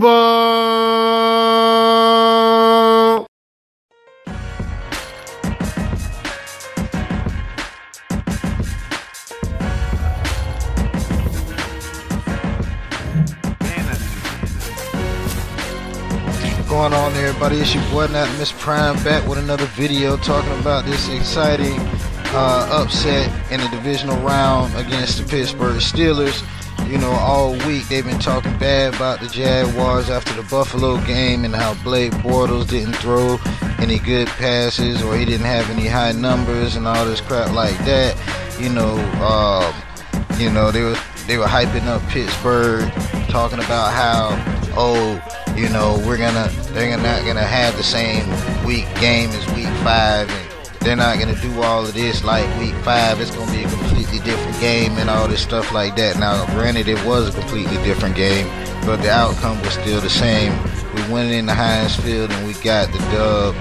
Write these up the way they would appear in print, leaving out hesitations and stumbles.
Football. What's going on, everybody? It's your boy, not Miss Prime, back with another video talking about this exciting upset in the divisional round against the Pittsburgh Steelers. You know, all week they've been talking bad about the Jaguars after the Buffalo game and how Blake Bortles didn't throw any good passes or he didn't have any high numbers and all this crap like that. You know, they were hyping up Pittsburgh, talking about how, you know, they're not gonna have the same week game as week 5, and they're not gonna do all of this like week 5. It's gonna be a completely different game and all this stuff like that. Now, granted, it was a completely different game, but the outcome was still the same. We went in the Heinz Field and we got the dub,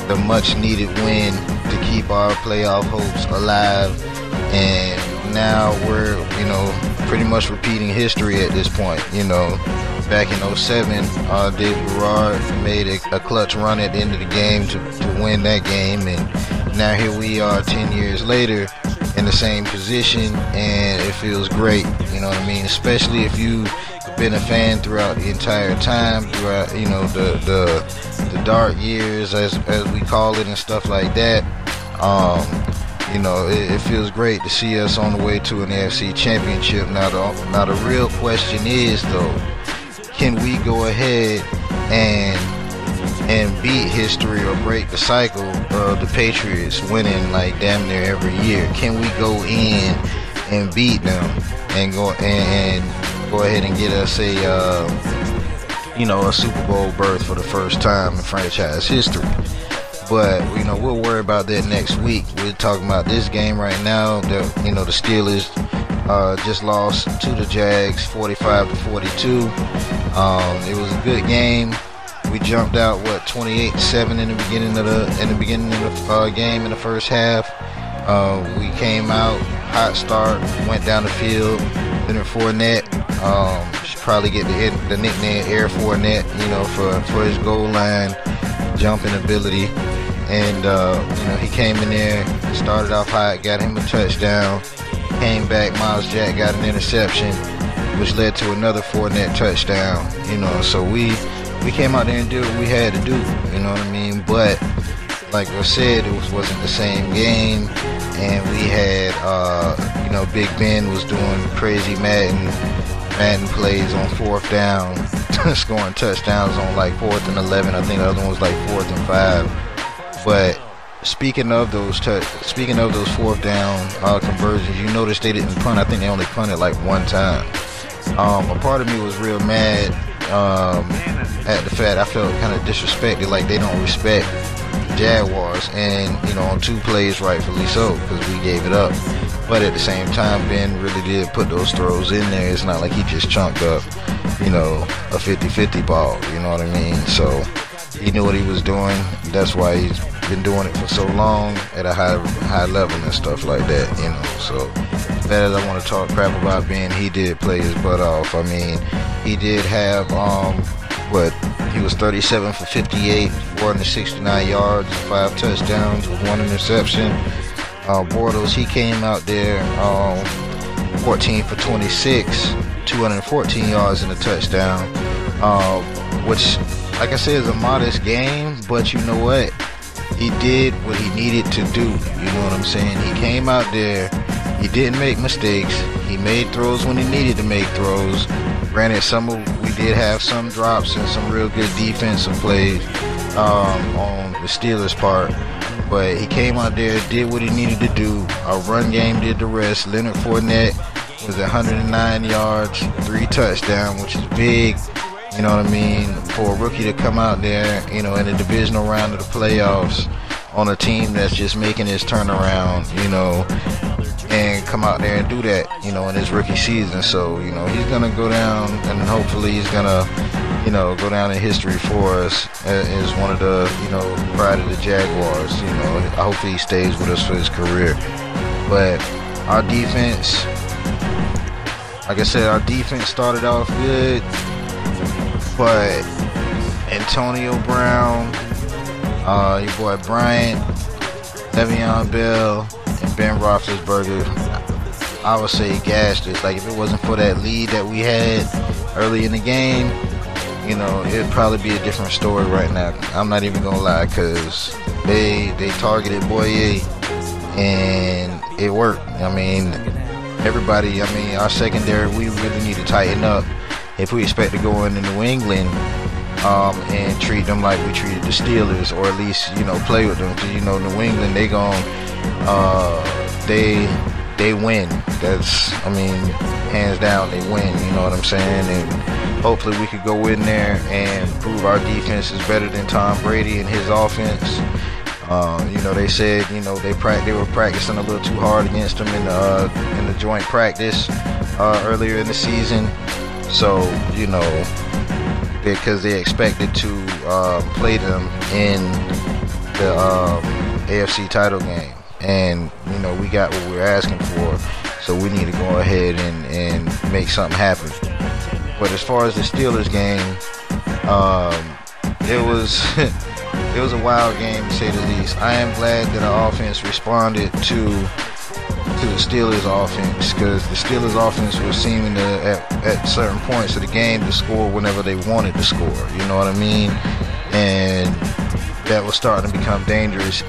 the much needed win to keep our playoff hopes alive. And now we're, you know, pretty much repeating history at this point. You know, back in 07, Dave Garrard made a clutch run at the end of the game to win that game, and now here we are 10 years later in the same position, and it feels great. You know what I mean? Especially if you've been a fan throughout the entire time, throughout, you know, the dark years as we call it and stuff like that. You know, it feels great to see us on the way to an AFC championship. Now the real question is, though, can we go ahead and beat history or break the cycle of the Patriots winning like damn near every year? Can we go in and beat them and go ahead and get us a Super Bowl berth for the first time in franchise history? But, you know, we'll worry about that next week. We're talking about this game right now. The Steelers just lost to the Jags 45-42. It was a good game. We jumped out 28-7 in the beginning of the game in the first half. We came out hot start, went down the field. Leonard Fournette should probably get the nickname Air Fournette, you know, for his goal line jumping ability. And he came in there, started off hot, got him a touchdown. Came back, Miles Jack got an interception, which led to another Fournette touchdown. You know, so we came out there and did what we had to do. You know what I mean? But like I said, it wasn't the same game, and we had Big Ben was doing crazy Madden plays on 4th down, scoring touchdowns on like 4th and 11. I think the other one was like 4th and 5. But speaking of those 4th down conversions, you notice they didn't punt. I think they only punted like one time. A part of me was real mad at the fact I felt kind of disrespected, like they don't respect the Jaguars, and you know, on 2 plays, rightfully so, because we gave it up. But at the same time, Ben really did put those throws in there. It's not like he just chunked up, you know, a 50-50 ball. You know what I mean? So he knew what he was doing. That's why he's been doing it for so long at a high level and stuff like that, you know. So that is, I want to talk crap about Ben. He did play his butt off. I mean, he did have he was 37 for 58, 469 yards, 5 touchdowns with 1 interception. Bortles, he came out there 14 for 26, 214 yards and a touchdown, which, like I said, is a modest game, but you know what? He did what he needed to do. You know what I'm saying? He came out there. He didn't make mistakes. He made throws when he needed to make throws. Granted, we did have some drops and some real good defensive plays on the Steelers' part. But he came out there, did what he needed to do. Our run game did the rest. Leonard Fournette was 109 yards, 3 touchdowns, which is big. You know what I mean? For a rookie to come out there, you know, in the divisional round of the playoffs on a team that's just making his turnaround, you know, and come out there and do that, you know, in his rookie season. So, you know, he's going to go down, and hopefully he's going to, you know, go down in history for us as one of the, you know, pride of the Jaguars. You know, hopefully he stays with us for his career. But our defense, like I said, our defense started off good. but Antonio Brown, your boy Bryant, Le'Veon Bell, and Ben Roethlisberger, I would say gassed us. Like, if it wasn't for that lead that we had early in the game, you know, it'd probably be a different story right now. I'm not even gonna lie, because they targeted Boye and it worked. I mean, everybody, I mean, our secondary, we really need to tighten up if we expect to go into New England and treat them like we treated the Steelers, or at least, you know, play with them. Because, you know, New England, they win. That's, I mean, hands down, they win. You know what I'm saying? And hopefully we could go in there and prove our defense is better than Tom Brady and his offense. You know, they said, you know, they were practicing a little too hard against them in the joint practice earlier in the season. So, you know, because they expected to play them in the AFC title game, and you know, we got what we were asking for, so we need to go ahead and make something happen. But as far as the Steelers game, it was it was a wild game, to say the least. I am glad that our offense responded to the Steelers offense, because the Steelers offense was seeming to at certain points of the game to score whenever they wanted to score, you know what I mean? And that was starting to become dangerous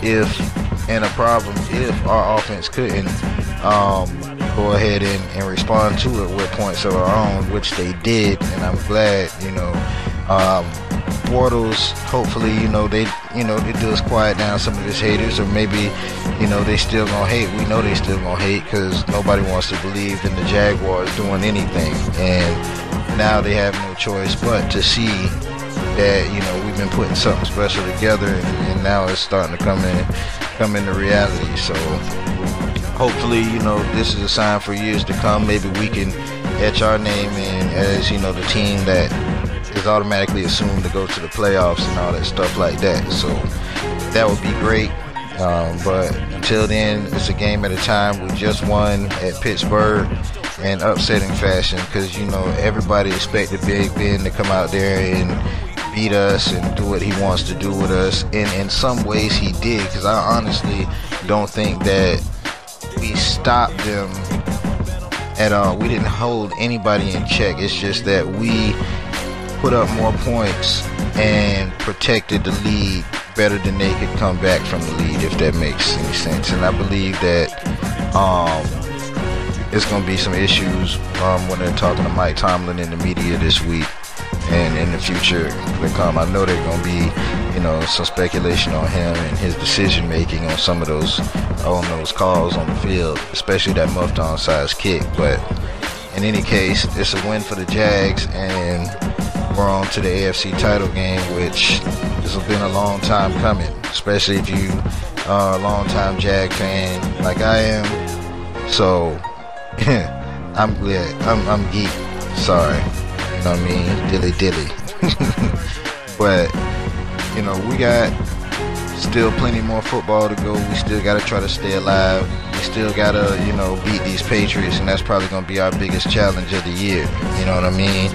and a problem if our offense couldn't go ahead and respond to it with points of our own, which they did. And I'm glad, you know, Bortles, hopefully, you know, it does quiet down some of his haters, or maybe, you know, they still gonna hate. We know they still gonna hate, because nobody wants to believe in the Jaguars doing anything, and now they have no choice but to see that, you know, we've been putting something special together, and now it's starting to come into reality. So hopefully, you know, this is a sign for years to come. Maybe we can etch our name in as, you know, the team that is automatically assumed to go to the playoffs and all that stuff like that. So that would be great. But until then, it's a game at a time. We just won at Pittsburgh in upsetting fashion, because, you know, everybody expected Big Ben to come out there and beat us and do what he wants to do with us. And in some ways he did, because I honestly don't think that we stopped them at all. We didn't hold anybody in check. It's just that we put up more points and protected the lead better than they could come back from the lead, if that makes any sense. And I believe that it's going to be some issues when they're talking to Mike Tomlin in the media this week and in the future to come. I know there's going to be, you know, some speculation on him and his decision making on some of those calls on the field, especially that muffed onside kick. But in any case, it's a win for the Jags, and we're on to the AFC title game, which has been a long time coming, especially if you are a long time Jag fan like I am. So I'm glad. I'm geek. Sorry, you know what I mean? Dilly. But, you know, we got still plenty more football to go. We still got to try to stay alive. We still got to, you know, beat these Patriots, and that's probably going to be our biggest challenge of the year. You know what I mean?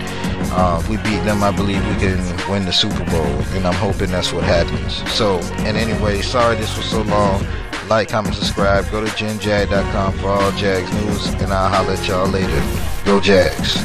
If we beat them, I believe we can win the Super Bowl, and I'm hoping that's what happens. So, and anyway, sorry this was so long. Like, comment, subscribe. Go to Genjag.com for all Jags news, and I'll holler at y'all later. Go Jags.